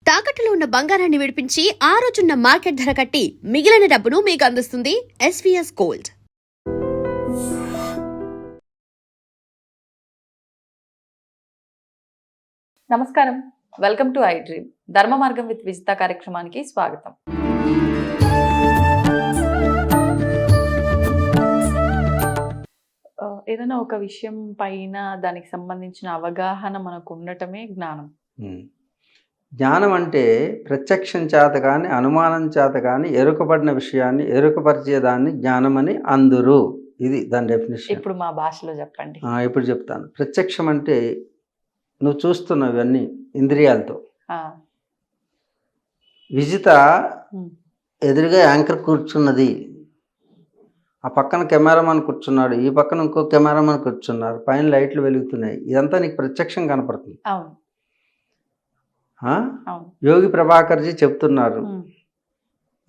తాకట్టులో ఉన్న బంగారాన్ని విడిపించి ఆ రోజున్న మార్కెట్ ధర కట్టి మిగిలిన డబ్బును మీకు అందిస్తుంది ఎస్వీఎస్ గోల్డ్. నమస్కారం, వెల్కమ్ టు ఐ డ్రీమ్. ధర్మ మార్గం విత్ విజిత కార్యక్రమానికి స్వాగతం. ఏదైనా ఒక విషయం పైన దానికి సంబంధించిన అవగాహన మనకు ఉండటమే జ్ఞానం. జ్ఞానం అంటే ప్రత్యక్షం చేత కానీ అనుమానం చేత కానీ ఎరుకబడిన విషయాన్ని ఎరుకపరిచేదాన్ని జ్ఞానం అని అందురు. ఇది దాని డెఫినేషన్. ఇప్పుడు మా భాషలో చెప్పండి. ఇప్పుడు చెప్తాను. ప్రత్యక్షం అంటే నువ్వు చూస్తున్నావు ఇవన్నీ ఇంద్రియాలతో. విజిత ఎదురుగా యాంకర్ కూర్చున్నది, ఆ పక్కన కెమెరామాన్ కూర్చున్నాడు, ఈ పక్కన ఇంకో కెమెరామాన్ కూర్చున్నారు, పైన లైట్లు వెలుగుతున్నాయి. ఇదంతా నీకు ప్రత్యక్షం కనపడుతుంది. యోగి ప్రభాకర్జీ చెప్తున్నారు,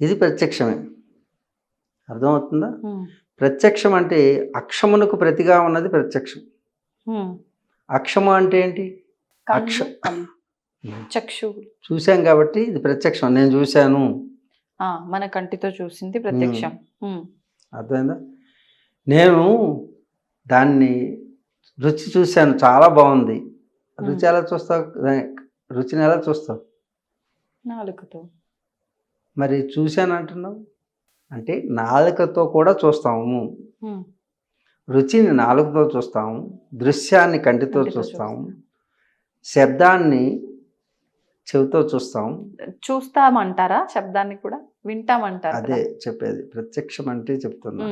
ఇది ప్రత్యక్షమే. అర్థమవుతుందా? ప్రత్యక్షం అంటే అక్షమునకు ప్రతిగా ఉన్నది ప్రత్యక్షం. అక్షము అంటే ఏంటి? చక్షు చూశాం కాబట్టి ఇది ప్రత్యక్షం. నేను చూశాను, మన కంటితో చూసింది ప్రత్యక్షం. అర్థమైందా? నేను దాన్ని రుచి చూశాను, చాలా బాగుంది. రుచి ఎలా చూస్తావు? రుచిని ఎలా చూస్తావు? నాలుకతో. మరి చూశాను అంటున్నావు అంటే నాలుకతో కూడా చూస్తాము. రుచిని నాలుకతో చూస్తాము, దృశ్యాన్ని కంటితో చూస్తాము, శబ్దాన్ని చెవితో చూస్తాం. చూస్తామంటారా? శబ్దాన్ని కూడా వింటామంటారా? అదే చెప్పేది. ప్రత్యక్షం అంటే చెప్తున్నా.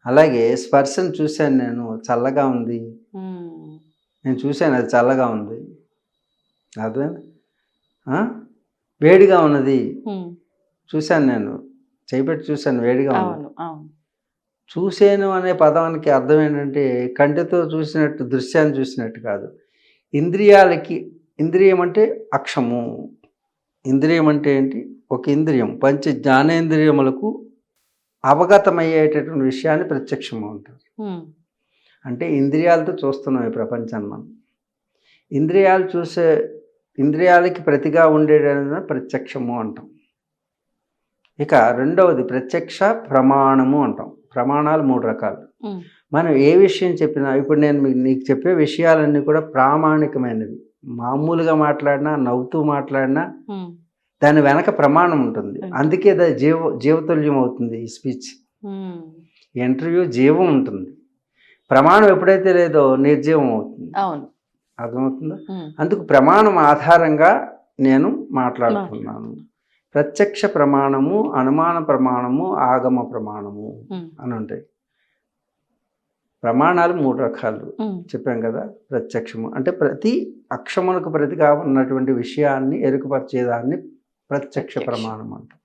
అలాగే స్పర్శను చూశాను, నేను చల్లగా ఉంది, నేను చూశాను అది చల్లగా ఉంది. అదే వేడిగా ఉన్నది చూశాను, నేను చేపెట్టి చూశాను, వేడిగా ఉంది. చూశాను అనే పదానికి అర్థం ఏంటంటే కంటితో చూసినట్టు, దృశ్యాన్ని చూసినట్టు కాదు. ఇంద్రియాలకి, ఇంద్రియం అంటే అక్షము. ఇంద్రియం అంటే ఏంటి? ఒక ఇంద్రియం పంచ జ్ఞానేంద్రియములకు అవగతమయ్యేటటువంటి విషయాన్ని ప్రత్యక్షము అంటారు. అంటే ఇంద్రియాలతో చూస్తున్నాం ఈ ప్రపంచాన్ని మనం. ఇంద్రియాలు చూసే, ఇంద్రియాలకి ప్రతిగా ఉండేటైనా ప్రత్యక్షము అంటాం. ఇక రెండవది ప్రత్యక్ష ప్రమాణము అంటాం. ప్రమాణాలు 3 రకాలు. మనం ఏ విషయం చెప్పినా, ఇప్పుడు నేను నీకు చెప్పే విషయాలన్నీ కూడా ప్రామాణికమైనవి. మామూలుగా మాట్లాడినా, నవ్వుతూ మాట్లాడినా దాని వెనక ప్రమాణం ఉంటుంది. అందుకే అది జీవతుల్యం అవుతుంది ఈ స్పీచ్. ఇంటర్వ్యూ జీవం ఉంటుంది. ప్రమాణం ఎప్పుడైతే లేదో నిర్జీవం అవుతుంది. అర్థమవుతుందా? అందుకు ప్రమాణం ఆధారంగా నేను మాట్లాడుతున్నాను. ప్రత్యక్ష ప్రమాణము, అనుమాన ప్రమాణము, ఆగమ ప్రమాణము అని ఉంటాయి. ప్రమాణాలు 3 రకాలు చెప్పాం కదా. ప్రత్యక్షము అంటే ప్రతి అక్షమునకు ప్రతిగా ఉన్నటువంటి విషయాన్ని ఎరుకపరిచేదాన్ని ప్రత్యక్ష ప్రమాణం అంటాం.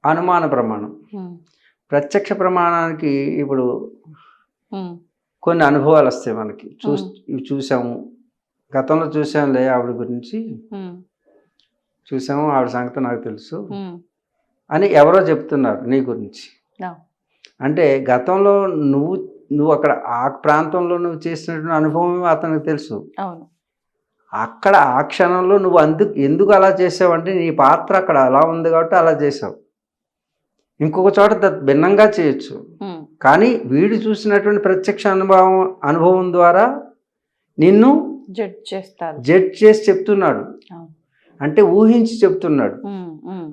అనుమాన ప్రమాణం. ప్రత్యక్ష ప్రమాణానికి ఇప్పుడు కొన్ని అనుభవాలు వస్తాయి మనకి. ఇవి చూసాము, గతంలో చూసాంలే, ఆవిడ గురించి చూసాము, ఆవిడ సంగతి నాకు తెలుసు అని ఎవరో చెప్తున్నారు నీ గురించి. అంటే గతంలో నువ్వు అక్కడ ఆ ప్రాంతంలో నువ్వు చేసినటువంటి అనుభవం అతనికి తెలుసు. అక్కడ ఆ క్షణంలో నువ్వు ఎందుకు అలా చేసావంటే నీ పాత్ర అక్కడ అలా ఉంది కాబట్టి అలా చేసావు. ఇంకొక చోట భిన్నంగా చేయొచ్చు. కానీ వీడు చూసినటువంటి ప్రత్యక్ష అనుభవం ద్వారా నిన్ను జడ్జ్ చేసి చెప్తున్నాడు. అంటే ఊహించి చెప్తున్నాడు.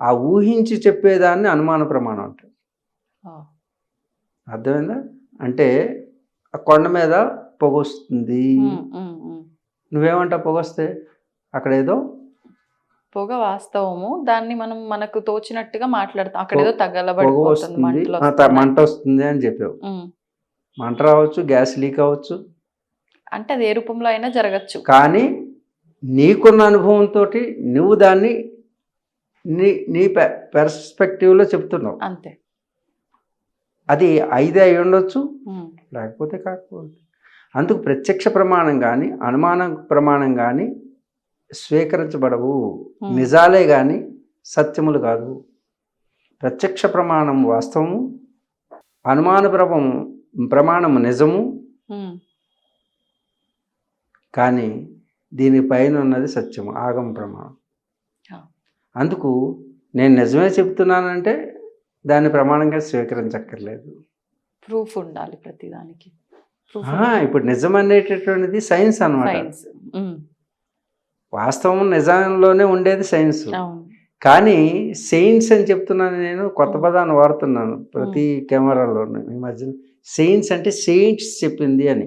ఆ ఊహించి చెప్పేదాన్ని అనుమాన ప్రమాణం అంటారు. అర్థమైందా? అంటే ఆ కొండ మీద పొగొస్తుంది, నువ్వేమంటావు? పొగొస్తే అక్కడ ఏదో పొగ వాస్తవము, దాన్ని మనం మనకు తోచినట్టుగా మాట్లాడతాం. అక్కడ ఏదో తగలబడి మంట వస్తుంది అని చెప్పావు. మంట రావచ్చు, గ్యాస్ లీక్ అవ్వచ్చు, అంటే అది ఏ రూపంలో అయినా జరగచ్చు. కానీ నీకున్న అనుభవంతో నువ్వు దాన్ని నీ పెర్స్పెక్టివ్లో చెప్తున్నావు. అంతే. అది 5 అయి ఉండొచ్చు, లేకపోతే కాకపోతే. అందుకు ప్రత్యక్ష ప్రమాణం కానీ అనుమాన ప్రమాణం కానీ స్వీకరించబడవు. నిజాలే కానీ సత్యములు కాదు. ప్రత్యక్ష ప్రమాణం వాస్తవము, అనుమాన ప్రమాణము నిజము. కానీ దీనిపైన ఉన్నది సత్యము, ఆగమ ప్రమాణం. ఆ. అందుకు నేను నిజమే చెప్తున్నానంటే దాన్ని ప్రమాణంగా స్వీకరించక్కర్లేదు. ప్రూఫ్ ఉండాలి ప్రతిదానికి. ప్రూఫ్ ఇప్పుడు నిజం అనేటటువంటిది సైన్స్ అన్నమాట. సైన్స్. వాస్తవం నిజంలోనే ఉండేది సైన్స్. అవును. కానీ సెయిన్స్ అని చెప్తున్నాను, నేను కొత్త పదాన్ని వాడుతున్నాను ప్రతి కెమెరాలోనూ ఈ మధ్యన. సెయిన్స్ అంటే సెయింట్స్ చెప్పింది అని,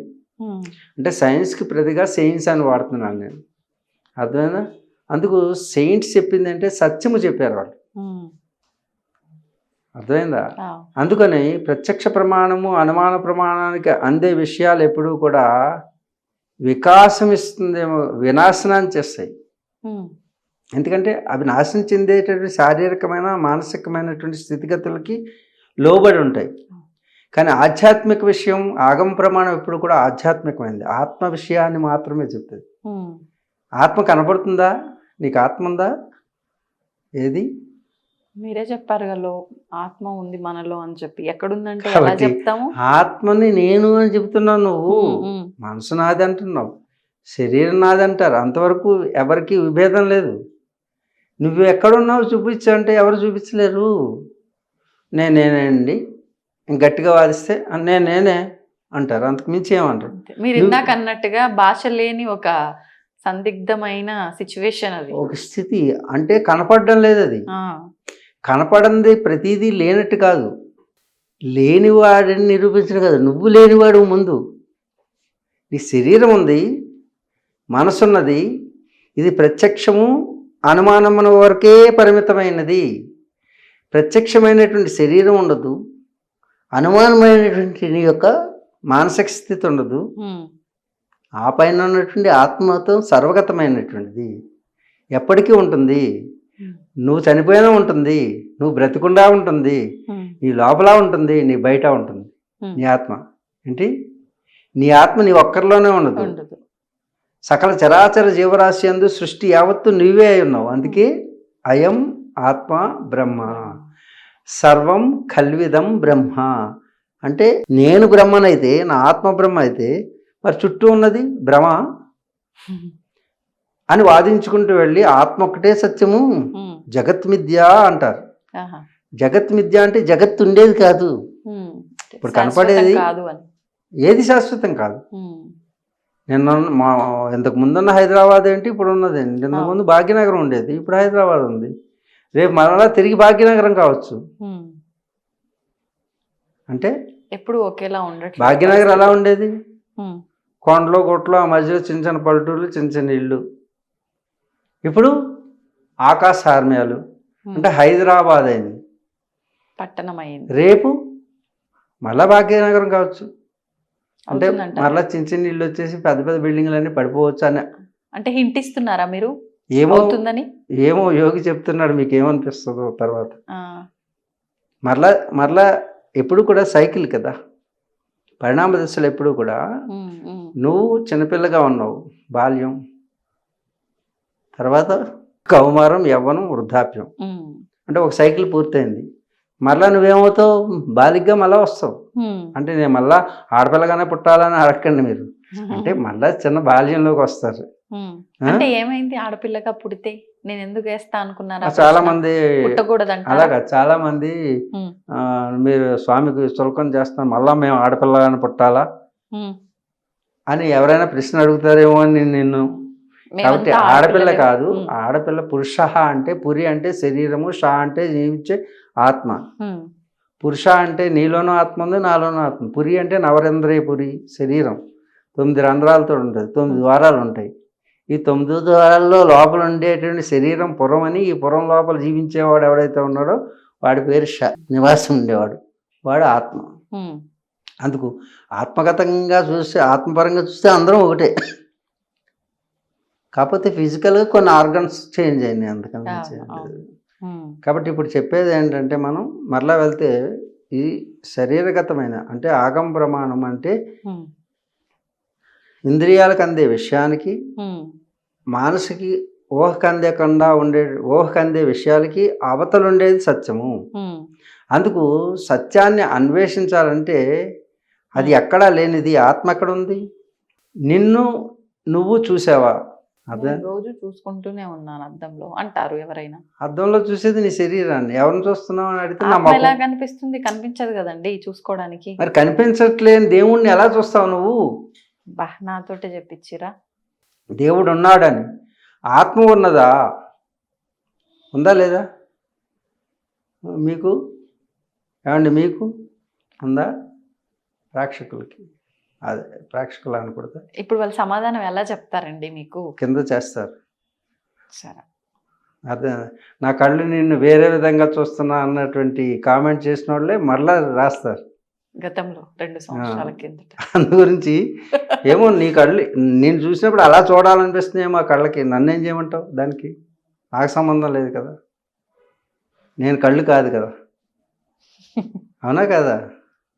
అంటే సైన్స్కి ప్రతిగా సెయిన్స్ అని వాడుతున్నాను నేను. అర్థమైనా? అందుకు సెయింట్స్ చెప్పింది అంటే సత్యము చెప్పారు వాళ్ళు. అర్థమైందా? అందుకని ప్రత్యక్ష ప్రమాణము అనుమాన ప్రమాణానికి అందే విషయాలు ఎప్పుడూ కూడా వికాసం ఇస్తుందేమో, వినాశనాన్ని చేస్తాయి. ఎందుకంటే అవి నాశనం చెందేటటువంటి శారీరకమైన మానసికమైనటువంటి స్థితిగతులకి లోబడి ఉంటాయి. కానీ ఆధ్యాత్మిక విషయం, ఆగమ ప్రమాణం ఎప్పుడు కూడా ఆధ్యాత్మికమైనది, ఆత్మ విషయాన్ని మాత్రమే చెప్తుంది. ఆత్మ కనపడుతుందా? నీకు ఆత్మ ఉందా? ఏది? మీరే చెప్పారు కదా, ఆత్మ ఉంది మనలో అని చెప్పి. ఎక్కడుందంటే ఎలా చెప్తాము? ఆత్మని నేను అని చెప్తున్నావు నువ్వు. మనసు నాది అంటున్నావు, శరీరం నాది అంటారు. అంతవరకు ఎవరికి విభేదం లేదు. నువ్వు ఎక్కడున్నావు చూపించంటే ఎవరు చూపించలేరు. నేనేనండి, గట్టిగా వాదిస్తే నేనే అంటారు, అంతకు మించి ఏమంటారు. మీరు ఇందాక అన్నట్టుగా భాష లేని ఒక సందిగ్ధమైన సిచ్యువేషన్ అది, ఒక స్థితి. అంటే కనపడడం లేదు. అది కనపడంది ప్రతిదీ లేనట్టు కాదు, లేనివాడిని నిరూపించడం కాదు. నువ్వు లేనివాడు. ముందు నీ శరీరం ఉంది, మనసున్నది. ఇది ప్రత్యక్షము అనుమానమున వరకే పరిమితమైనది. ప్రత్యక్షమైనటువంటి శరీరం ఉండదు, అనుమానమైనటువంటి నీ యొక్క మానసిక స్థితి ఉండదు. ఆ పైన ఉన్నటువంటి ఆత్మతో సర్వగతమైనటువంటిది ఎప్పటికీ ఉంటుంది. నువ్వు చనిపోయినా ఉంటుంది, నువ్వు బ్రతికుండా ఉంటుంది, నీ లోపల ఉంటుంది, నీ బయట ఉంటుంది. నీ ఆత్మ ఏంటి? నీ ఆత్మ నీ ఒక్కరిలోనే ఉండదు. సకల చరాచర జీవరాశి అందు సృష్టి యావత్తు నీవే అయి ఉన్నావు. అందుకే అయం ఆత్మ బ్రహ్మ, సర్వం కల్విదం బ్రహ్మ. అంటే నేను బ్రహ్మనైతే, నా ఆత్మ బ్రహ్మ అయితే, మరి చుట్టూ ఉన్నది భ్రమ అని వాదించుకుంటూ వెళ్ళి ఆత్మ ఒక్కటే సత్యము, జగత్ మిథ్య అంటారు. జగత్ మిథ్య అంటే జగత్తు ఉండేది కాదు, ఇప్పుడు కనపడేది ఏది శాశ్వతం కాదు. నిన్న ఇంతకు ముందున్న హైదరాబాద్ ఏంటి, ఇప్పుడు ఉన్నది ఏంటి? ఇంతకు ముందు భాగ్యనగరం ఉండేది, ఇప్పుడు హైదరాబాద్ ఉంది. రేపు మరలా తిరిగి భాగ్యనగరం కావచ్చు. అంటే ఎప్పుడు ఒకేలా ఉండదు. భాగ్యనగరం ఎలా ఉండేది? కొండలో గుట్లో ఆ మధ్యలో చిన్న చిన్న పల్లెటూర్లు, చిన్న చిన్న ఇళ్ళు. ఇప్పుడు ఆకాశార్మ్యాలు, అంటే హైదరాబాద్ అయింది, పట్టణం అయింది. రేపు మళ్ళా భాగ్యనగరం కావచ్చు. అంటే మరలా చిన్న చిన్న ఇళ్ళు వచ్చేసి పెద్ద పెద్ద బిల్డింగ్లు అన్నీ పడిపోవచ్చు అని అంటే హింట్ ఇస్తున్నారా మీరు? ఏమో యోగి చెప్తున్నాడు, మీకు ఏమనిపిస్తుందో తర్వాత. మరలా ఎప్పుడు కూడా సైకిల్ కదా, పరిణామ దశలు ఎప్పుడు కూడా. నువ్వు చిన్నపిల్లగా ఉన్నావు, బాల్యం, తర్వాత కౌమారం, యవ్వనం, వృద్ధాప్యం, అంటే ఒక సైకిల్ పూర్తయింది. మరలా నువ్వేమవుతావు? బాలిగ్గా మళ్ళా వస్తావు. అంటే నేను మళ్ళా ఆడపిల్లగానే పుట్టాలని అడగండి మీరు, అంటే మళ్ళా చిన్న బాల్యంలోకి వస్తారు. అంటే ఏమైంది ఆడపిల్లగా పుడితే నేను ఎందుకు వేస్తా అనుకున్నారా? చాలా మంది పుట్టకూడదంట. అలాగా చాలా మంది మీరు స్వామికి చులకం చేస్తాను, మళ్ళా మేము ఆడపిల్లగానే పుట్టాలా అని ఎవరైనా ప్రశ్న అడుగుతారేమో అని నిన్ను. కాబట్టి ఆడపిల్ల కాదు, ఆడపిల్ల పురుష అంటే, పురి అంటే శరీరము, షా అంటే జీవించే ఆత్మ. పురుష అంటే నీలోనూ ఆత్మ ఉంది, నాలోనూ ఆత్మ. పురి అంటే నవరేంద్రియ పురి, శరీరం 9 రంధ్రాలతో ఉంటుంది, 9 ద్వారాలు ఉంటాయి. ఈ 9 ద్వారాల్లో లోపల ఉండేటువంటి శరీరం పురం అని, ఈ పురం లోపల జీవించేవాడు ఎవడైతే ఉన్నాడో వాడి పేరు ష, నివాసం ఉండేవాడు, వాడు ఆత్మ. అందుకు ఆత్మగతంగా చూస్తే, ఆత్మపరంగా చూస్తే అందరం ఒకటే. కాకపోతే ఫిజికల్గా కొన్ని ఆర్గన్స్ చేంజ్ అయినాయి, అందుకని. కాబట్టి ఇప్పుడు చెప్పేది ఏంటంటే, మనం మరలా వెళ్తే ఈ శరీరగతమైన, అంటే ఆగమ ప్రమాణం అంటే ఇంద్రియాలకు అందే విషయానికి, మానసికి ఊహకు అందే విషయాలకి అవతలు ఉండేది సత్యము. అందుకు సత్యాన్ని అన్వేషించాలంటే అది ఎక్కడా లేనిది ఆత్మ ఎక్కడ ఉంది? నిన్ను నువ్వు చూసావా? అదే నేను రోజు చూసుకుంటూనే ఉన్నాను అద్దంలో అంటారు ఎవరైనా. అద్దంలో చూసేది నీ శరీరాన్ని, ఎవరిని చూస్తున్నావు అని అడిగితే నా ఆత్మ ఎలా ముఖం. కనిపిస్తుంది? కనిపించదు కదండి చూసుకోవడానికి. మరి కనిపించట్లేని దేవుణ్ణి ఎలా చూస్తావు నువ్వు? బా నాతోటే చెప్పించిరా. దేవుడు ఉన్నాడని. ఆత్మ ఉన్నదా? ఉందా లేదా మీకు? ఏమండి మీకు ఉందా? ప్రేక్షకులకి అదే ప్రేక్షకులు అనకూడదు, ఇప్పుడు వాళ్ళు సమాధానం ఎలా చెప్తారండి మీకు? కింద చేస్తారు. సరే. అదే నా కళ్ళు నిన్ను వేరే విధంగా చూస్తున్నా అన్నటువంటి కామెంట్ చేసిన వాళ్ళే మరలా రాస్తారు. గతంలో 2 సంవత్సరాల కిందట. అందు గురించి ఏమో నీ కళ్ళు నేను చూసినప్పుడు అలా చూడాలనిపిస్తున్నాయేమో ఆ కళ్ళకి. నన్నేం చేయమంటావు దానికి? నాకు సంబంధం లేదు కదా, నేను కళ్ళు కాదు కదా, అవునా కదా?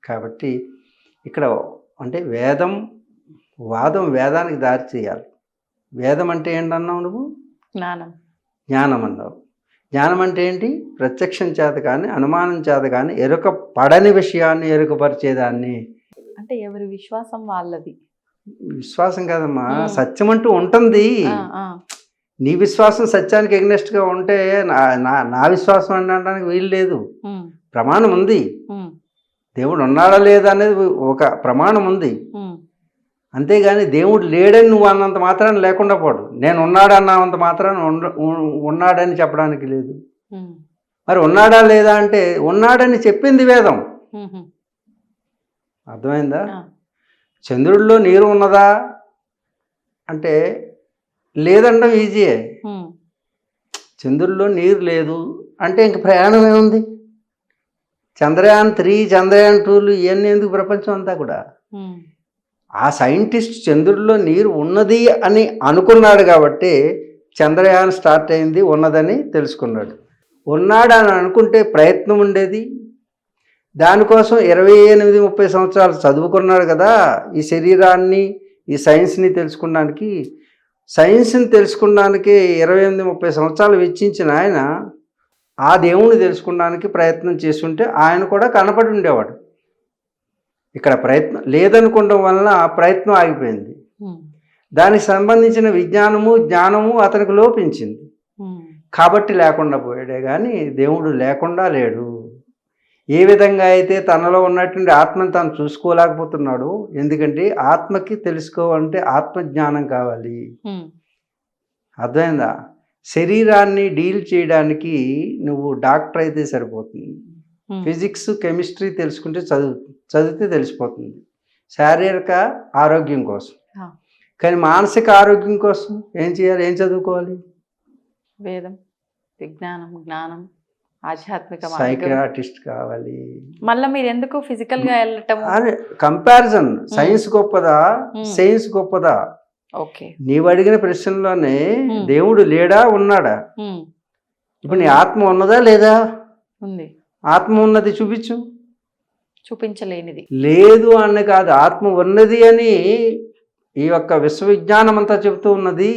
కాబట్టి ఇక్కడ అంటే వాదం వేదానికి దారి చేయాలి. వేదం అంటే ఏంటన్నావు నువ్వు? జ్ఞానం. జ్ఞానం అన్నావు. జ్ఞానం అంటే ఏంటి? ప్రత్యక్షం చేత కానీ అనుమానం చేత కానీ ఎరుక పడని విషయాన్ని ఎరుకపరిచేదాన్ని. అంటే ఎవరి విశ్వాసం వాళ్ళది. విశ్వాసం కాదమ్మా, సత్యం అంటూ ఉంటుంది. ఆ, నీ విశ్వాసం సత్యానికి ఎగ్నెస్ట్గా ఉంటే నా విశ్వాసం అనడానికి వీలు లేదు. ప్రమాణం ఉంది. దేవుడు ఉన్నాడా లేదా అనేది ఒక ప్రమాణం ఉంది. అంతేగాని దేవుడు లేడని నువ్వు అన్నంత మాత్రాన్ని లేకుండా పోడు. నేను ఉన్నాడన్నంత మాత్రాన్ని ఉన్నాడని చెప్పడానికి లేదు. మరి ఉన్నాడా లేదా అంటే ఉన్నాడని చెప్పింది వేదం. అర్థమైందా? చంద్రుడిలో నీరు ఉన్నదా అంటే లేదండం ఈజీయే. చంద్రుడిలో నీరు లేదు అంటే ఇంక ప్రయాణం ఏముంది? చంద్రయాన్ 3 చంద్రయాన్ 2లు ఇవన్నీ ఎందుకు? ప్రపంచం అంతా కూడా ఆ సైంటిస్ట్ చంద్రుడిలో నీరు ఉన్నది అని అనుకున్నాడు కాబట్టి చంద్రయాన్ స్టార్ట్ అయింది, ఉన్నదని తెలుసుకున్నాడు. ఉన్నాడని అనుకుంటే ప్రయత్నం ఉండేది. దానికోసం 28-30 సంవత్సరాలు చదువుకున్నాడు కదా ఈ శరీరాన్ని, ఈ సైన్స్ని తెలుసుకోవడానికి. సైన్స్ని తెలుసుకోవడానికి 28-30 సంవత్సరాలు వెచ్చించిన ఆయన ఆ దేవుణ్ణి తెలుసుకోవడానికి ప్రయత్నం చేస్తుంటే ఆయన కూడా కనపడి ఉండేవాడు. ఇక్కడ ప్రయత్నం లేదనుకోవడం వలన ఆ ప్రయత్నం ఆగిపోయింది. దానికి సంబంధించిన జ్ఞానము అతనికి లోపించింది కాబట్టి లేకుండా పోయాడే కానీ దేవుడు లేకుండా లేడు. ఏ విధంగా అయితే తనలో ఉన్నటువంటి ఆత్మను తాను చూసుకోలేకపోతున్నాడు. ఎందుకంటే ఆత్మకి తెలుసుకోవాలంటే ఆత్మజ్ఞానం కావాలి. అర్థమైందా? శరీరాన్ని డీల్ చేయడానికి నువ్వు డాక్టర్ అయితే సరిపోతుంది. ఫిజిక్స్ కెమిస్ట్రీ తెలుసుకుంటే చదివితే తెలిసిపోతుంది శారీరక ఆరోగ్యం కోసం. కానీ మానసిక ఆరోగ్యం కోసం ఏం చేయాలి? ఏం చదువుకోవాలి? వేదం, విజ్ఞానం, జ్ఞానం, ఆధ్యాత్మిక సైకియాట్రిస్ట్ కావాలి. మళ్ళీ మీరు ఎందుకు ఫిజికల్ గా వెళ్ళటం? అదే కంపారిజన్. సైన్స్ గొప్పదా సైన్స్ గొప్పదా? ఓకే, నీవు అడిగిన ప్రశ్నలోనే దేవుడు లేడా ఉన్నాడా? ఇప్పుడు నీ ఆత్మ ఉన్నదా లేదా? ఉంది. ఆత్మ ఉన్నది చూపించు. చూపించలేనిది లేదు అని కాదు, ఆత్మ ఉన్నది అని ఈ యొక్క విశ్వవిజ్ఞానం అంతా చెబుతూ ఉన్నది.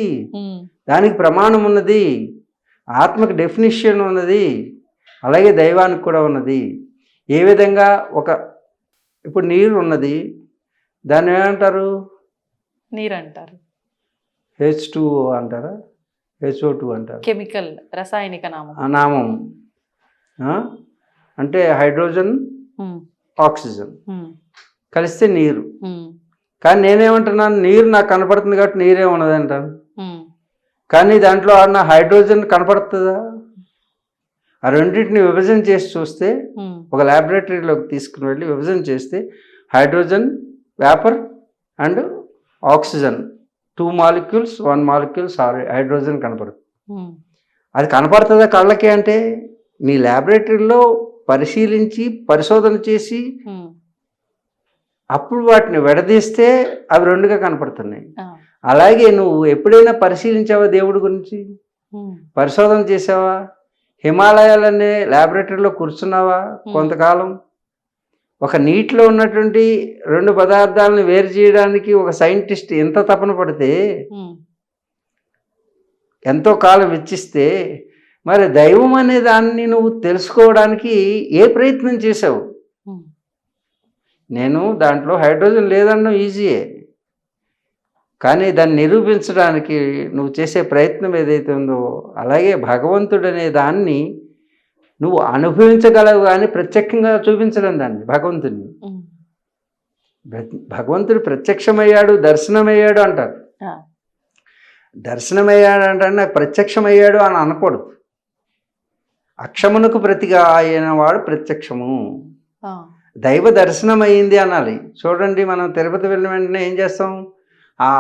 దానికి ప్రమాణం ఉన్నది, ఆత్మకి డెఫినిషన్ ఉన్నది, అలాగే దైవానికి కూడా ఉన్నది. ఏ విధంగా ఇప్పుడు నీరు ఉన్నది, దాన్ని ఏమంటారు? నీరు అంటారు. H2O అంటారా? HO2 అంటారు. కెమికల్, రసాయనిక నామం. అంటే హైడ్రోజన్ ఆక్సిజన్ కలిస్తే నీరు. కానీ నేనేమంటున్నాను? నీరు నాకు కనపడుతుంది కాబట్టి నీరే ఉన్నది అంటాను. కానీ దాంట్లో నా హైడ్రోజన్ కనపడుతుందా? ఆ రెండింటిని విభజన చేసి చూస్తే, ఒక ల్యాబొరేటరీలోకి తీసుకుని వెళ్ళి విభజన చేస్తే hydrogen vapour and oxygen 2 molecules 1 molecules hydrogen కనపడుతుంది. అది కనపడుతుందా కళ్ళకి అంటే? నీ ల్యాబొరేటరీలో పరిశీలించి పరిశోధన చేసి అప్పుడు వాటిని విడదీస్తే అవి రెండుగా కనపడుతున్నాయి. అలాగే నువ్వు ఎప్పుడైనా పరిశీలించావా దేవుడి గురించి? పరిశోధన చేసావా? హిమాలయాలనే ల్యాబొరేటరీలో కూర్చున్నావా కొంతకాలం? ఒక నీటిలో ఉన్నటువంటి 2 పదార్థాలను వేరు చేయడానికి ఒక సైంటిస్ట్ ఎంత తపన పడితే, ఎంతో కాలం వెచ్చిస్తే, మరి దైవం అనే దాన్ని నువ్వు తెలుసుకోవడానికి ఏ ప్రయత్నం చేసావు? నేను దాంట్లో హైడ్రోజన్ లేదన్నా ఈజీయే. కానీ దాన్ని నిరూపించడానికి నువ్వు చేసే ప్రయత్నం ఏదైతే ఉందో, అలాగే భగవంతుడనే దాన్ని నువ్వు అనుభవించగలవు కానీ ప్రత్యక్షంగా చూపించలేం దాన్ని, భగవంతుడిని. భగవంతుడు ప్రత్యక్షమయ్యాడు, దర్శనమయ్యాడు అంటారు. దర్శనమయ్యాడు అంటే నాకు ప్రత్యక్షమయ్యాడు అని అనకూడదు. అక్షమునకు ప్రతిగా అయిన వాడు ప్రత్యక్షము, దైవ దర్శనం అయ్యింది అనాలి. చూడండి, మనం తిరుపతి వెళ్ళిన వెంటనే ఏం చేస్తాం, ఆ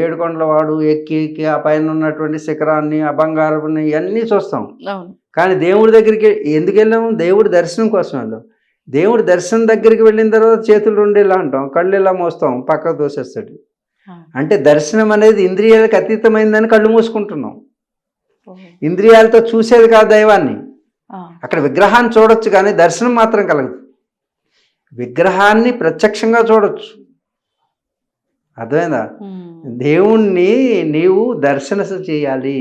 7 కొండల వాడు ఎక్కి ఆ పైన ఉన్నటువంటి శిఖరాన్ని, ఆ బంగారుని ఇవన్నీ చూస్తాం. కానీ దేవుడి దగ్గరికి ఎందుకు వెళ్ళాము? దేవుడి దర్శనం కోసం వెళ్ళాం. దేవుడి దర్శనం దగ్గరికి వెళ్ళిన తర్వాత చేతులు 2 ఇలా అంటాం, కళ్ళు ఇలా మోస్తాం, పక్కకు దోసేస్తాడు. అంటే దర్శనం అనేది ఇంద్రియాలకు అతీతమైందని కళ్ళు మూసుకుంటున్నాం. ఇంద్రియాలతో చూసేది కాదు దైవాన్ని. అక్కడ విగ్రహాన్ని చూడొచ్చు కానీ దర్శనం మాత్రం కలగదు. విగ్రహాన్ని ప్రత్యక్షంగా చూడొచ్చు, అర్థమైందా? దేవుణ్ణి నీవు దర్శన చేయాలి.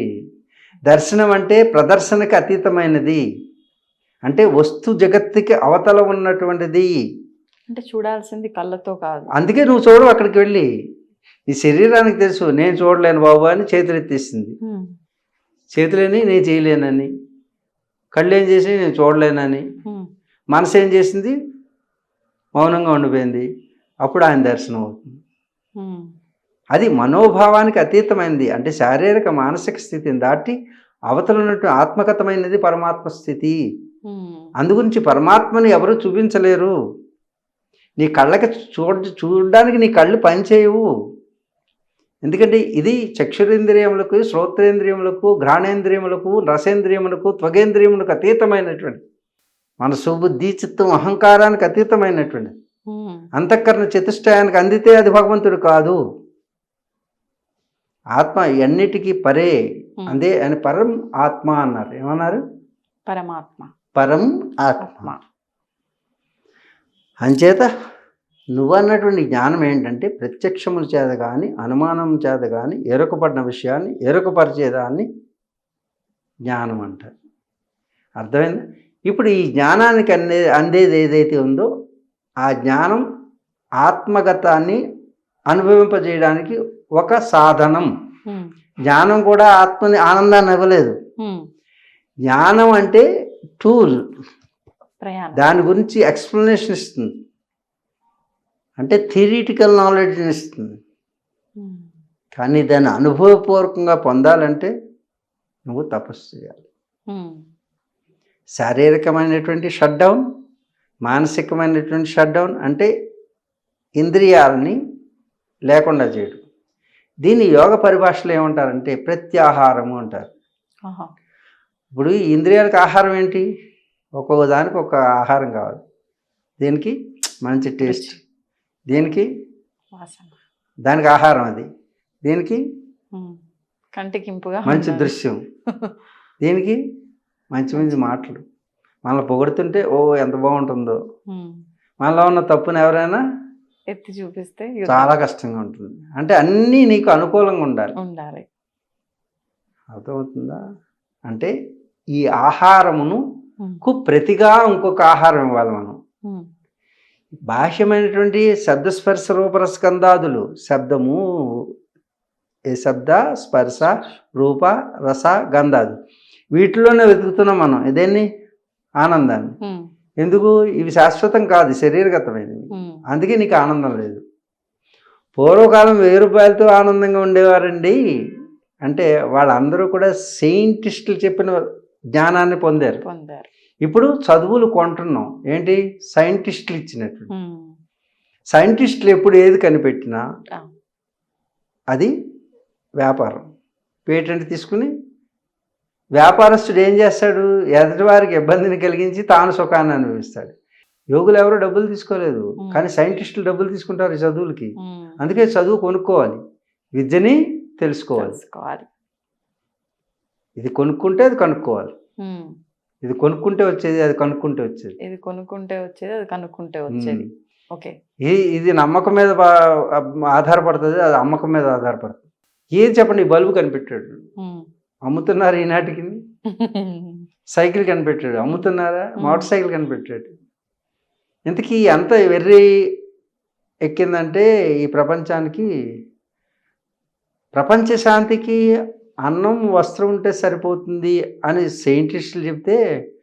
దర్శనం అంటే ప్రదర్శనకి అతీతమైనది, అంటే వస్తు జగత్తుకి అవతల ఉన్నటువంటిది. అంటే చూడాల్సింది కళ్ళతో కాదు. అందుకే నువ్వు చూడు, అక్కడికి వెళ్ళి ఈ శరీరానికి తెలుసు నేను చూడలేను బాబు అని చేతులు ఎత్తేసింది. చేతులేని నేను చేయలేనని, కళ్ళు ఏం చేసి నేను చూడలేనని, మనసు ఏం చేసింది మౌనంగా ఉండిపోయింది. అప్పుడు ఆయన దర్శనం అవుతుంది. అది మనోభావానికి అతీతమైనది, అంటే శారీరక మానసిక స్థితిని దాటి అవతల ఉన్నట్టు ఆత్మగతమైనది పరమాత్మ స్థితి. అందుగురించి పరమాత్మని ఎవరు చూపించలేరు. నీ కళ్ళకి చూడడానికి నీ కళ్ళు పనిచేయవు. ఎందుకంటే ఇది చక్షురేంద్రియములకు, శ్రోత్రేంద్రియములకు, ఘ్రాణేంద్రియములకు, రసేంద్రియములకు, త్వగేంద్రియములకు అతీతమైనటువంటి, మనసు, బుద్ధి, చిత్తం, అహంకారానికి అతీతమైనటువంటి అంతఃకరణ చతుష్టయానికి అందితే అది భగవంతుడు కాదు. ఆత్మ ఎన్నిటికీ పరే, అందే అని పరం ఆత్మ అన్నారు. ఏమన్నారు? పరమాత్మ, పరం ఆత్మ. అంచేత నువ్వన్నటువంటి జ్ఞానం ఏంటంటే ప్రత్యక్షముల చేత కానీ అనుమానం చేత కానీ ఎరుకపడిన విషయాన్ని ఎరుకపరిచేదాన్ని జ్ఞానం అంటారు. అర్థమైందా? ఇప్పుడు ఈ జ్ఞానానికి అందేది ఏదైతే ఉందో ఆ జ్ఞానం ఆత్మగతాన్ని అనుభవింపజేయడానికి ఒక సాధనం. జ్ఞానం కూడా ఆత్మని ఆనందాన్ని ఇవ్వలేదు. జ్ఞానం అంటే టూల్, దాని గురించి ఎక్స్ప్లెనేషన్ ఇస్తుంది, అంటే థియరిటికల్ నాలెడ్జ్ని ఇస్తుంది. కానీ దాన్ని అనుభవపూర్వకంగా పొందాలంటే నువ్వు తపస్సు చేయాలి. శారీరకమైనటువంటి షట్ డౌన్, మానసికమైనటువంటి షట్ డౌన్, అంటే ఇంద్రియాలని లేకుండా చేయడం. దీన్ని యోగ పరిభాషలో ఏమంటారంటే ప్రత్యాహారము అంటారు. ఇప్పుడు ఈ ఇంద్రియాలకు ఆహారం ఏంటి? ఒక్కొక్క దానికి ఒక ఆహారం కావాలి. దేనికి? మంచి టేస్ట్. దేనికి? దానికి ఆహారం అది. దేనికి? కంటికింపుగా మంచి దృశ్యం. దేనికి? మంచి మంచి మాటలు. మనల్ని పొగుడుతుంటే ఓ ఎంత బాగుంటుందో, మనలో ఉన్న తప్పుని ఎవరైనా ఎత్తి చూపిస్తే చాలా కష్టంగా ఉంటుంది. అంటే అన్నీ నీకు అనుకూలంగా ఉండాలి. అర్థమవుతుందా? అంటే ఈ ఆహారమును ప్రతిగా ఇంకొక ఆహారం ఇవ్వాలి మనం. బాహ్యమైనటువంటి శబ్దస్పర్శ రూపరస్కందాదులు, శబ్దము, ఏ శబ్ద స్పర్శ రూప రస గంధాదు, వీటిలోనే వెతుకుతున్నాం మనం ఇదేన్ని ఆనందాన్ని. ఎందుకు? ఇవి శాశ్వతం కాదు, శరీరగతమైనవి. అందుకే నీకు ఆనందం లేదు. పూర్వకాలం 1000 రూపాయలతో ఆనందంగా ఉండేవారండి అంటే వాళ్ళందరూ కూడా సైంటిస్టులు చెప్పిన జ్ఞానాన్ని పొందారు. ఇప్పుడు చదువులు కొంటున్నాం ఏంటి? సైంటిస్టులు ఇచ్చినట్టు. సైంటిస్టులు ఎప్పుడు ఏది కనిపెట్టినా అది వ్యాపారం. పేటెంట్ తీసుకుని వ్యాపారస్తుడు ఏం చేస్తాడు? ఎదుటివారికి ఇబ్బందిని కలిగించి తాను సుఖాన్ని అనుభవిస్తాడు. యోగులు ఎవరు డబ్బులు తీసుకోలేదు, కానీ సైంటిస్టులు డబ్బులు తీసుకుంటారు ఈ చదువులకి. అందుకే చదువు కొనుక్కోవాలి, విద్యని తెలుసుకోవాలి. ఇది కొనుక్కుంటే అది కనుక్కోవాలి. ఇది కొనుక్కుంటే వచ్చేది, అది కనుక్కుంటే వచ్చేది. ఇది కొనుక్కుంటే వచ్చేది, అది కనుక్కుంటే వచ్చేది. ఓకే, ఇది నమ్మకం మీద ఆధారపడుతుంది, అది అమ్మకం మీద ఆధారపడుతుంది. ఏది చెప్పండి, ఈ బల్బు కనిపెట్టాడు, అమ్ముతున్నారు ఈనాటికి. సైకిల్ కనిపెట్టాడు, అమ్ముతున్నారా? మోటార్ సైకిల్ కనిపెట్టాడు. ఇంతకీ అంత వెర్రి ఎక్కిందంటే ఈ ప్రపంచానికి ప్రపంచ శాంతికి అన్నం వస్త్రం ఉంటే సరిపోతుంది అని సైంటిస్టులు చెప్తే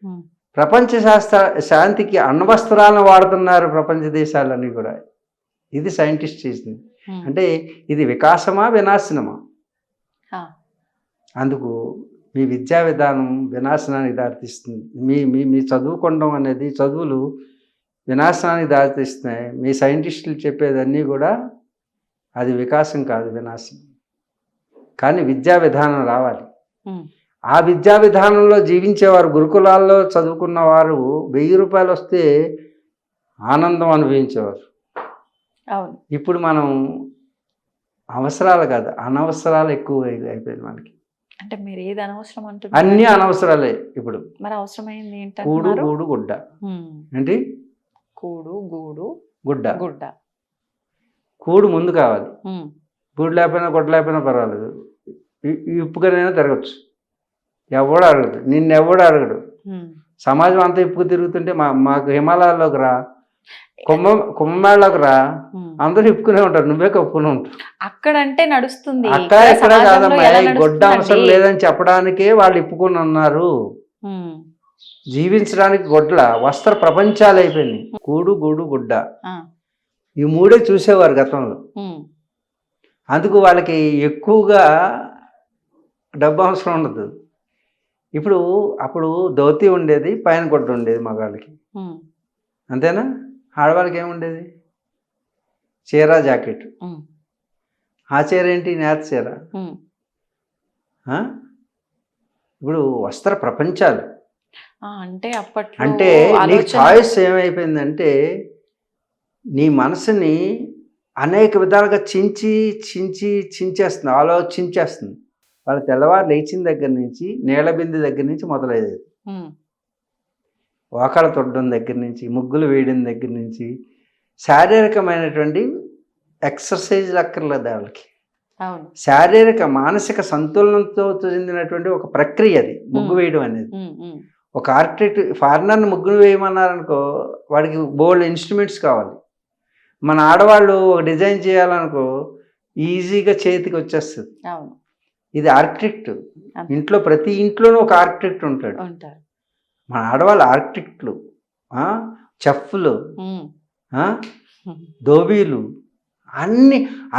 ఉమ్, ప్రపంచ శాంతికి అణ్వస్త్రాలను వాడుతున్నారు ప్రపంచ దేశాలన్నీ కూడా. ఇది సైంటిస్ట్ చేసింది. ఉమ్, అంటే ఇది వికాసమా వినాశనమా? ఆ, అందుకు మీ విద్యా విధానం వినాశనానికి దారితీస్తుంది. మీ మీ మీ చదువుకోవడం అనేది చదువులు వినాశనానికి దారితీస్తున్నాయి. మీ సైంటిస్టులు చెప్పేదన్నీ కూడా అది వికాసం కాదు, వినాశం. కానీ విద్యా విధానం రావాలి. ఉమ్, ఆ విద్యా విధానంలో జీవించేవారు, గురుకులాల్లో చదువుకున్న వారు 1000 రూపాయలు వస్తే ఆనందం అనుభవించేవారు. అవును. ఇప్పుడు మనం అవసరాలు కాదు అనవసరాలు ఎక్కువ అయిపోయింది మనకి. అంటే మీరు ఏది అనవసరం అంటున్నారు? అన్నీ అనవసరాలే ఇప్పుడు. మరి అవసరమైంది కూడు ఏంటంటున్నారు? గూడు గుడ్డ. ఉమ్, ఏంటి? కూడు గూడు గుడ్డ. గుడ్డ. కూడు ముందు కావాలి. ఉమ్, గూడు లేకపోయినా గుడ్డ లేకపోయినా పర్వాలేదు. ఇప్పుకనైనా తిరగచ్చు. ఎవడు అడగడు, నిన్నెవడు అడగడు. ఉమ్. సమాజం అంతా ఇప్పుకు తిరుగుతుంటే మాకు హిమాలయాల్లోకి రా, కుంభమేళలోకి రా, ఉమ్. అందరూ ఇప్పుకునే ఉంటారు, నువ్వే కప్పుకునే ఉంటావు. అక్కడంటే నడుస్తుంది. అక్కడ ఇక్కడ ఎక్కడ సమాజంలో కాదమ్మా, ఎలా ఈ గొడ్డ అవసరం నడుస్తుందండి? లేదని చెప్పడానికే వాళ్ళు ఇప్పుకుని ఉన్నారు. ఉమ్, జీవించడానికి గొడ్ల వస్త్ర ప్రపంచాలు అయిపోయినాయి. కూడు గూడు గుడ్డ, ఆ, ఈ మూడే చూసేవారు గతంలో. ఉమ్, అందుకు వాళ్ళకి ఎక్కువగా డబ్బు అవసరం ఉండదు. ఇప్పుడు అప్పుడు ధోతి ఉండేది, పైన గుడ్డ ఉండేది మగాళ్ళకి, ఉమ్, అంతేనా? ఆడవాళ్ళకి ఏముండేది? చీర జాకెట్. ఉమ్, ఆ చీర ఏంటి? నేత చీర. ఉమ్. ఆ? ఇప్పుడు వస్త్ర ప్రపంచాలు ఆ, అంటే అప్పట్లో అంటే నీ ఆలోచన. చాయిస్ ఏమైపోయిందంటే నీ మనసుని అనేక విధాలుగా చించేస్తుంది, ఆలోచించేస్తుంది. వాళ్ళ తెల్లవారు లేచిన దగ్గర నుంచి, నీళ్ళ బిందె దగ్గర నుంచి మొదలయ్యేది. ఉమ్, వాకడ తొడడం దగ్గర నుంచి, ముగ్గులు వేయడం దగ్గర నుంచి, శారీరకమైనటువంటి ఎక్సర్సైజ్ అక్కర్లేదు వాళ్ళకి. అవును. శారీరక మానసిక సంతులనంతో చెందినటువంటి ఒక ప్రక్రియ అది ముగ్గు వేయడం అనేది. ఉమ్, ఉమ్, ఒక ఆర్కిటెక్ట్ ఫారినర్ని ముగ్గులు వేయమన్నారనుకో, వాడికి బోల్డ్ ఇన్స్ట్రుమెంట్స్ కావాలి. మన ఆడవాళ్ళు ఒక డిజైన్ చేయాలనుకో ఈజీగా చేతికి వచ్చేస్తుంది. అవును. ఇది ఆర్కిటెక్ట్. అంతే. ఇంట్లో ప్రతి ఇంట్లోనూ ఒక ఆర్కిటెక్ట్ ఉంటాడు. ఉంటారు. మన ఆడవాళ్ళు ఆర్కిటెక్ట్లు, చెఫ్లు, ఉమ్, ఉమ్, ధోబీలు,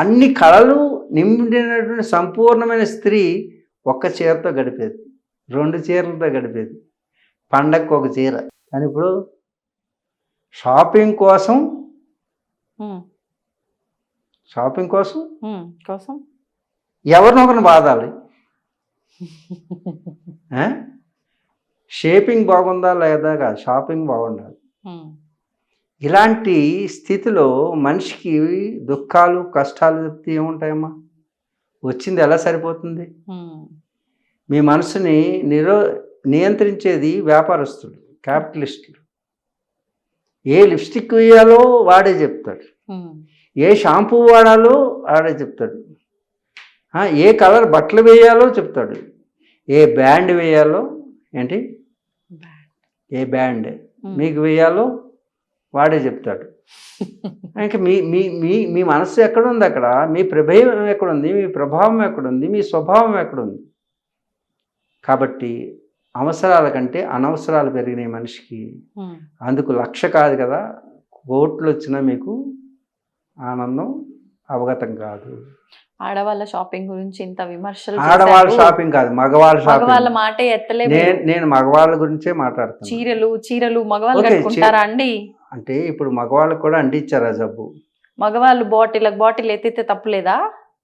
అన్ని కళలు నిండినటువంటి సంపూర్ణమైన స్త్రీ ఒక్క చీరతో గడిపేది, 2 చీరలతో గడిపేది, పండగకు ఒక చీర. కానీ ఇప్పుడు షాపింగ్ కోసం ఉమ్, కోసం ఎవరినొకరిని బాధాలి. షేపింగ్ బాగుందా లేదా కాదు, షాపింగ్ బాగుండాలి. ఉమ్, ఇలాంటి స్థితిలో మనిషికి దుఃఖాలు కష్టాలు చెప్తే ఏముంటాయమ్మా? వచ్చింది ఎలా సరిపోతుంది? ఉమ్, మీ మనసుని నియంత్రించేది వ్యాపారస్తులు, క్యాపిటలిస్టులు. ఏ లిప్స్టిక్ వేయాలో వాడే చెప్తాడు, ఉమ్, ఏ షాంపూ వాడాలో వాడే చెప్తాడు, ఏ కలర్ బట్టలు వేయాలో చెప్తాడు, ఏ బ్యాండ్ వేయాలో, ఏంటి ఏ బ్యాండ్ మీకు వేయాలో వాడే చెప్తాడు. ఇంకా మీ మీ మీ మీ మనస్సు ఎక్కడుంది? అక్కడ మీ ప్రభావం ఎక్కడుంది? మీ ప్రభావం ఎక్కడుంది? మీ స్వభావం ఎక్కడుంది? కాబట్టి అవసరాల కంటే అనవసరాలు పెరిగినాయి మనిషికి. ఉమ్. అందుకు 1,00,000 కాదు కదా, కోట్లు వచ్చినా మీకు ఆనందం అవగతం కాదు. ఆడవాళ్ళ షాపింగ్ గురించి ఇంత విమర్శలు ఆడవాళ్ళ చేశారు. షాపింగ్ కాదు, మగవాళ్ళ మగవాళ్ళ షాపింగ్. మాటే ఎత్తలే. నేను మగవాళ్ళ గురించే మాట్లాడుతాను. చీరలు మగవాళ్ళు ఓకే, కట్టుకుంటారా అండి? అంటే ఇప్పుడు మగవాళ్ళకు కూడా అంటించారు ఆ జబ్బు. మగవాళ్ళు బాటిల్ ఎత్తితే తప్పులేదా?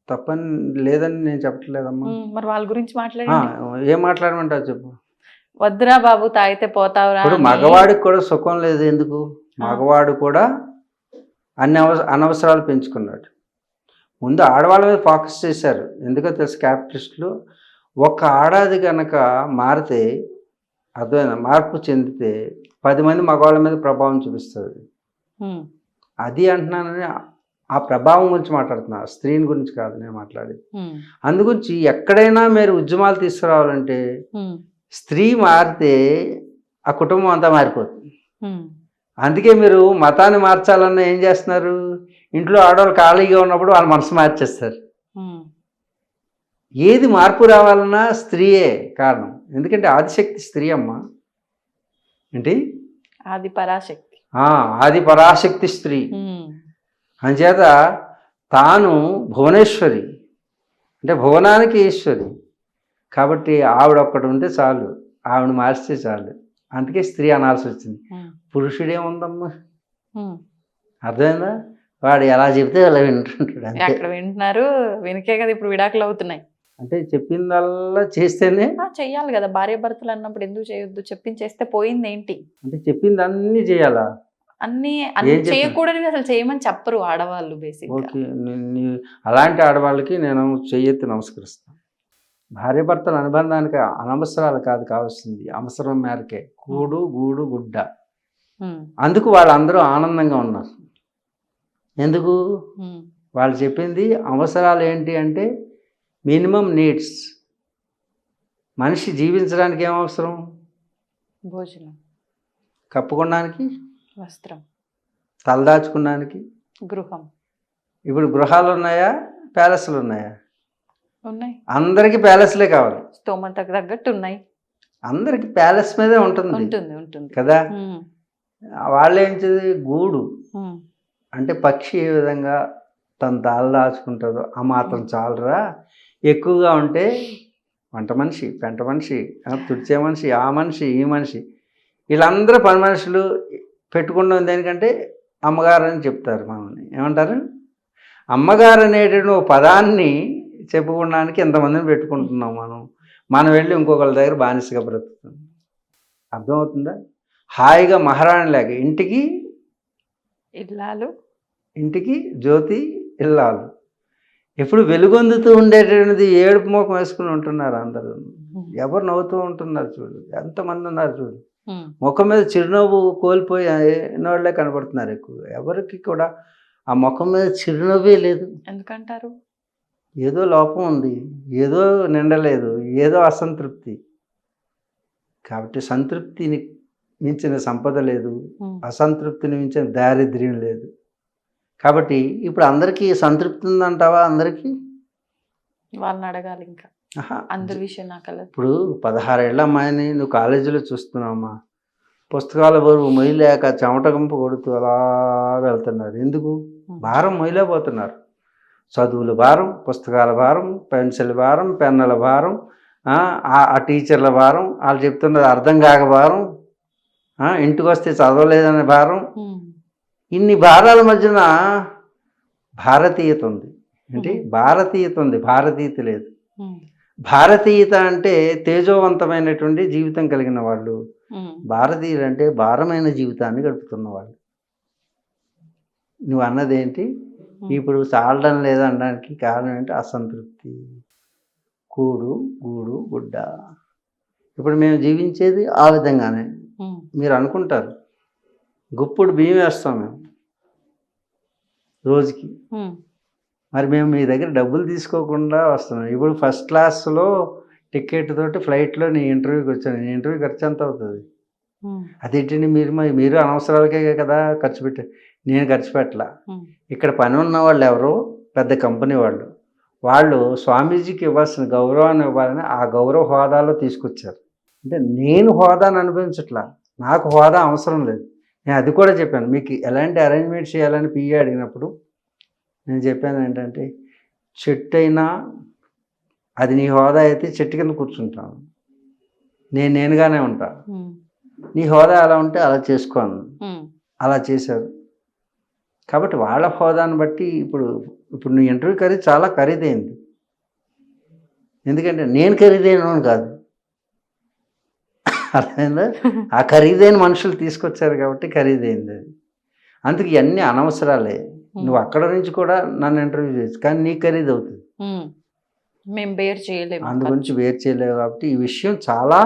తప్పని లేదని నేను చెప్పట్లేదమ్మా. మరి వాళ్ళ గురించి మాట్లాడండి. ఏం మాట్లాడమంటావు చెప్పు. వద్దురా బాబు, తాగితే పోతావురా ఇప్పుడు అని. మగవాడికి కూడా సుఖం లేదు. ఎందుకు? మగవాడు కూడా అన్ని అనవసరాలు పెంచుకున్నాడు. ముందు ఆడవాళ్ళ మీద ఫోకస్ చేశారు. ఎందుకో తెలుసు, క్యాపిటలిస్టులు. ఒక ఆడాది కనుక మారితే, అర్థమైనా మార్పు చెందితే 10 మంది మగవాళ్ళ మీద ప్రభావం చూపిస్తుంది. ఉమ్, అది అంటున్నానని ఆ ప్రభావం గురించి మాట్లాడుతున్నా, స్త్రీని గురించి కాదు నేను మాట్లాడేది. ఉమ్, అందుగురించి ఎక్కడైనా మీరు ఉద్యమాలు తీసుకురావాలంటే ఉమ్, స్త్రీ మారితే ఆ కుటుంబం అంతా మారిపోతుంది. ఉమ్, అందుకే మీరు మతాన్ని మార్చాలన్నా ఏం చేస్తున్నారు? ఇంట్లో ఆడవాళ్ళు ఖాళీగా ఉన్నప్పుడు వాళ్ళ మనసు మార్చేస్తారు. ఉమ్. ఏది మార్పు రావాలన్నా స్త్రీయే కారణం. ఎందుకంటే ఆదిశక్తి స్త్రీ అమ్మ. ఏంటి? ఆది పరాశక్తి. ఆది పరాశక్తి స్త్రీ. అంచేత తాను భువనేశ్వరి, అంటే భువనానికి ఈశ్వరి. కాబట్టి ఆవిడ ఒక్కటి ఉంటే చాలు, ఆవిడ మార్చితే చాలు. అందుకే స్త్రీ అనాల్సి వచ్చింది. పురుషుడేముందమ్మా, అర్థమైందా? వాడు ఎలా చెప్తే అలా వింటుంటాడు అంతే. ఎక్కడ వింటున్నారు? వినికే కదా ఇప్పుడు విడాకులు అవుతున్నాయి. అంటే చెప్పిందల్లా చేస్తేనే. చెయ్యాలి కదా, భార్య భర్తలు అన్నప్పుడు ఎందుకు చేయొద్దు? చెప్పించేస్తే పోయింది ఏంటి? అంటే చెప్పింది అన్నీ చేయాలా? అన్ని ఏం చెప్పారు? చేయకూడనివి అసలు చేయమని చెప్పరు ఆడవాళ్ళు బేసిక్. ఓకే, అలాంటి ఆడవాళ్ళకి నేను చెయ్యెత్తి నమస్కరిస్తాను. భార్య భర్తల అనుబంధానికి అనవసరాలు కాదు కావాల్సింది, అవసరం మేరకే. కూడు గూడు గుడ్డ. అందుకు వాళ్ళందరూ ఆనందంగా ఉన్నారు. ఎందుకు? వాళ్ళు చెప్పింది అవసరాలు ఏంటి అంటే మినిమం నీడ్స్. మనిషి జీవించడానికి ఏం అవసరం? భోజనం, కప్పుకోవడానికి వస్త్రం, తలదాచుకోవడానికి గృహం. ఇప్పుడు గృహాలు ఉన్నాయా, ప్యాలెస్లు ఉన్నాయా? ఉన్నాయి. అందరికీ ప్యాలెస్లే కావాలి. స్తోమతకు తగ్గట్టు ఉన్నాయి. అందరికి ప్యాలెస్ మీదే ఉంటుంది ఉంటుంది ఉంటుంది కదా. వాళ్ళు ఏం చేది? గూడు అంటే పక్షి ఏ విధంగా తన తాళ దాచుకుంటుందో ఆ మాత్రం చాలరా. ఎక్కువగా ఉంటే వంట మనిషి, పెంట మనిషి, తుడిచే మనిషి, ఆ మనిషి, ఈ మనిషి, వీళ్ళందరూ పని మనుషులు పెట్టుకుంటాం. దేనికంటే అమ్మగారు అని చెప్తారు. మనల్ని ఏమంటారు? అమ్మగారు అనేటువంటి ఒక పదాన్ని చెప్పుకోవడానికి ఎంతమందిని పెట్టుకుంటున్నాం మనం వెళ్ళి ఇంకొకరి దగ్గర బానిసగా బ్రతుకుతుంది. అర్థమవుతుందా? హాయిగా మహారాణి లేక ఇంటికి ఇల్లాలు, ఇంటికి జ్యోతి ఇల్లాలు. ఎప్పుడు వెలుగొందుతూ ఉండేటువంటిది ఏడుపు ముఖం వేసుకుని ఉంటున్నారు అందరూ. ఎవరు నవ్వుతూ ఉంటున్నారు చూడు, ఎంతమంది ఉన్నారు చూడు. ముఖం మీద చిరునవ్వు కోల్పోయి వాళ్ళే కనబడుతున్నారు ఎక్కువ. ఎవరికి కూడా ఆ ముఖం మీద చిరునవ్వే లేదు. ఎందుకంటారు? ఏదో లోపం ఉంది, ఏదో నిండలేదు, ఏదో అసంతృప్తి. కాబట్టి సంతృప్తిని మించిన సంపద లేదు, అసంతృప్తిని మించిన దారిద్ర్యం లేదు. కాబట్టి ఇప్పుడు అందరికీ సంతృప్తి ఉందంటావా? అందరికీ వాళ్ళని అడగాలి. ఇంకా అందరి విషయం నాకు ఇప్పుడు 16 ఏళ్ళ అమ్మాయిని నువ్వు కాలేజీలో చూస్తున్నావమ్మా, పుస్తకాల బరువు మొయ్యలేక చెమట గుంపు కొడుతూ అలా వెళ్తున్నారు. ఎందుకు? భారం మొయ్యలేకపోతున్నారు. చదువుల భారం, పుస్తకాల భారం, పెన్సిల్ భారం, పెన్నుల భారం, ఆ టీచర్ల భారం, వాళ్ళు చెప్తున్నది అర్థం కాక భారం, ఇంటికి వస్తే చదవలేదనే భారం. ఇన్ని భారాల మధ్యన భారతీయత ఉంది. ఏంటి? భారతీయత ఉంది, భారతీయత లేదు. భారతీయత అంటే తేజోవంతమైనటువంటి జీవితం కలిగిన వాళ్ళు. భారతీయులు అంటే భారమైన జీవితాన్ని గడుపుతున్న వాళ్ళు. నువ్వు అన్నదేంటి? ఇప్పుడు చాలడం లేదనడానికి కారణం ఏంటి? అసంతృప్తి. కూడు గూడు గుడ్డ. ఇప్పుడు మేము జీవించేది ఆ విధంగానే. మీరు అనుకుంటారు గుప్పుడు బియ్యం వేస్తాం మేము రోజుకి. మరి మేము మీ దగ్గర డబ్బులు తీసుకోకుండా వస్తున్నాం. ఇప్పుడు ఫస్ట్ క్లాస్లో టికెట్ తోటి ఫ్లైట్లో నీ ఇంటర్వ్యూకి వచ్చాను. నీ ఇంటర్వ్యూ ఖర్చు ఎంత అవుతుంది? అదేంటండి మీరు అనవసరాలకే కదా ఖర్చు పెట్టారు. నేను ఖర్చు పెట్టలా. ఇక్కడ పని ఉన్న వాళ్ళు ఎవరో పెద్ద కంపెనీ వాళ్ళు స్వామీజీకి ఇవ్వాల్సిన గౌరవాన్ని ఇవ్వాలని ఆ గౌరవ హోదాలో తీసుకొచ్చారు. అంటే నేను హోదాను అనుభవించట్లా, నాకు హోదా అవసరం లేదు. నేను అది కూడా చెప్పాను. మీకు ఎలాంటి అరేంజ్మెంట్ చేయాలని పిఏ అడిగినప్పుడు నేను చెప్పాను ఏంటంటే, చెట్టు అయినా అది నీ హోదా అయితే చెట్టు కింద కూర్చుంటాను, నేనుగానే ఉంటా. నీ హోదా ఎలా ఉంటే అలా చేసుకోను. అలా చేశారు. కాబట్టి వాళ్ళ హోదాను బట్టి ఇప్పుడు నీ ఇంటర్వ్యూ ఖరీదు చాలా ఖరీదైంది. ఎందుకంటే నేను ఖరీదైన కాదు, అర్థమైందా? ఆ ఖరీదైన మనుషులు తీసుకొచ్చారు కాబట్టి ఖరీదైంది అది. అందుకు ఇవన్నీ అనవసరాలే. నువ్వు అక్కడ నుంచి కూడా నన్ను ఇంటర్వ్యూ చేయొచ్చు, కానీ నీ ఖరీదు అవుతుంది. మేము బేర్ చేయలేము, అందు గురించి వేరు చేయలేవు. కాబట్టి ఈ విషయం చాలా,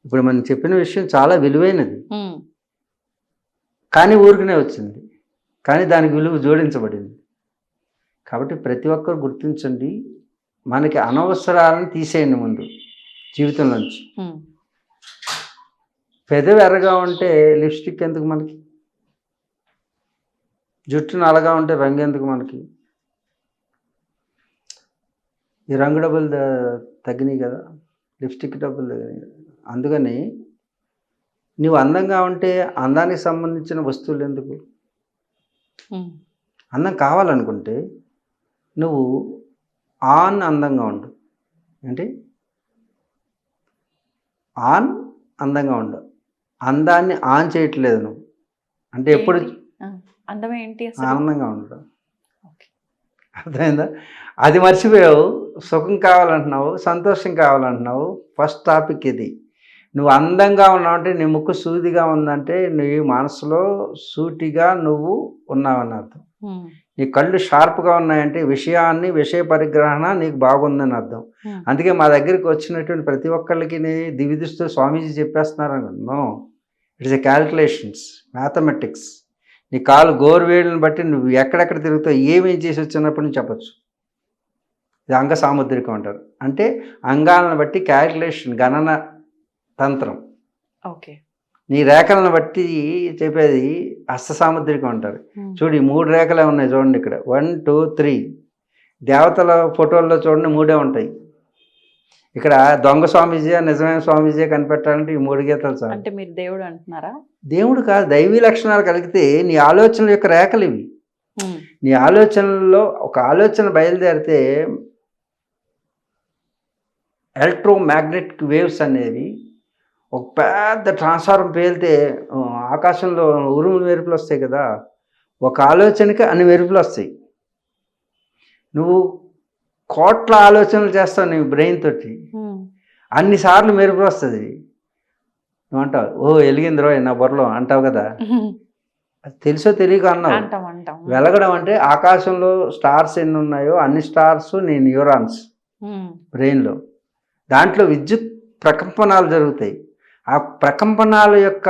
ఇప్పుడు మనం చెప్పిన విషయం చాలా విలువైనది. కానీ ఊరికనే వచ్చింది, కానీ దానికి విలువ జోడించబడింది. కాబట్టి ప్రతి ఒక్కరు గుర్తించండి, మనకి అనవసరాలను తీసేయండి ముందు జీవితంలోంచి. పెదవి ఎర్రగా ఉంటే లిప్స్టిక్ ఎందుకు మనకి? జుట్టు నల్లగా ఉంటే రంగు ఎందుకు మనకి? ఈ రంగు డబ్బులు తగ్గినాయి కదా, లిప్స్టిక్ డబ్బులు తగ్గినాయి కదా. అందుకని నువ్వు అందంగా ఉంటే అందానికి సంబంధించిన వస్తువులు ఎందుకు? అందం కావాలనుకుంటే నువ్వు అందంగా ఉండు. ఏంటి అందంగా ఉండు. అందాన్ని ఆన్ చేయట్లేదు నువ్వు. అంటే ఎప్పుడు అందం ఏంటి అసలు? ఆనందంగా ఉండడం. అర్థమైందా? అది మర్చిపోయావు. సుఖం కావాలంటున్నావు, సంతోషం కావాలంటున్నావు. ఫస్ట్ టాపిక్ ఇది. నువ్వు అందంగా ఉన్నావు అంటే నీ ముక్కు సూదిగా ఉందంటే నీ మనసులో సూటిగా నువ్వు ఉన్నావని అర్థం. నీ కళ్ళు షార్ప్గా ఉన్నాయంటే విషయ పరిగ్రహణ నీకు బాగుందని అర్థం. అందుకే మా దగ్గరికి వచ్చినటువంటి ప్రతి ఒక్కళ్ళకి దివిదిస్తూ స్వామీజీ చెప్పేస్తున్నారు. No, it's a calculations, mathematics. నీ కాలు గోరువేళ్ళని బట్టి నువ్వు ఎక్కడెక్కడ తిరుగుతావు, ఏమేం చేసి వచ్చినప్పటి నుంచి చెప్పచ్చు. ఇది అంగ సాముద్రికం అంటారు. అంటే అంగాలను బట్టి క్యాల్కులేషన్, గణన తంత్రం. ఓకే. నీ రేఖలను బట్టి చెప్పేది హస్త సాముద్రికం అంటారు. చూడు, ఈ 3 రేఖలే ఉన్నాయి చూడండి ఇక్కడ. 1 2 3. దేవతల ఫోటోల్లో చూడండి 3 ఉంటాయి. ఇక్కడ దొంగ స్వామీజీ నిజమైన స్వామీజీ కనిపెట్టాలంటే ఈ 3 గీతలు చాలు. అంటే మీరు దేవుడు అంటున్నారా? దేవుడు కాదు, దైవీ లక్షణాలు కలిగితే నీ ఆలోచనల యొక్క రేఖలు ఇవి. నీ ఆలోచనల్లో ఒక ఆలోచన బయలుదేరితే ఎలక్ట్రోమాగ్నెటిక్ వేవ్స్ అనేవి ఒక పెద్ద ట్రాన్స్ఫార్మర్ పేలితే ఆకాశంలో ఉరుములు మెరుపులు వస్తాయి కదా, ఒక ఆలోచనకి అన్ని మెరుపులు వస్తాయి. నువ్వు కోట్ల ఆలోచనలు చేస్తావు నీ బ్రెయిన్ తోటి, అన్నిసార్లు మెరుపులు వస్తుంది. నువ్వు అంటావు, ఓ వెలిగింది రోయ్ నా బుర్రలో అంటావు కదా. అది తెలుసో తెలియక అన్నావు. వెలగడం అంటే ఆకాశంలో స్టార్స్ ఎన్ని ఉన్నాయో అన్ని స్టార్స్ నీ న్యూరాన్స్ బ్రెయిన్లో. దాంట్లో విద్యుత్ ప్రకంపనాలు జరుగుతాయి. ఆ ప్రకంపనాల యొక్క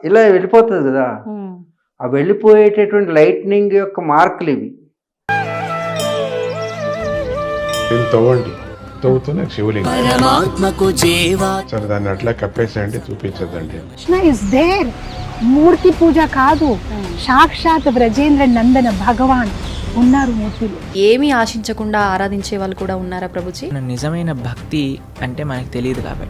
ఇలా వెళ్ళిపోతుంది కదా, ఆ వెళ్ళిపోయేటటువంటి లైట్నింగ్ యొక్క మార్కులు ఇవి. తవ్వండి, తవ్వుతూనే శివలింగం. సరే, దాన్ని అట్లా కప్పేసేయండి, చూపించదండి. Krishna is there. మూర్తి పూజ కాదు, సాక్షాత్ బ్రజేంద్ర నందన భగవాన్ ఉన్నారు మూర్తిలో. ఏమీ ఆశించకుండా ఆరాధించే వాళ్ళు కూడా ఉన్నారా ప్రభుజీ? నిజమైన భక్తి అంటే మనకు తెలియదు కాబట్టి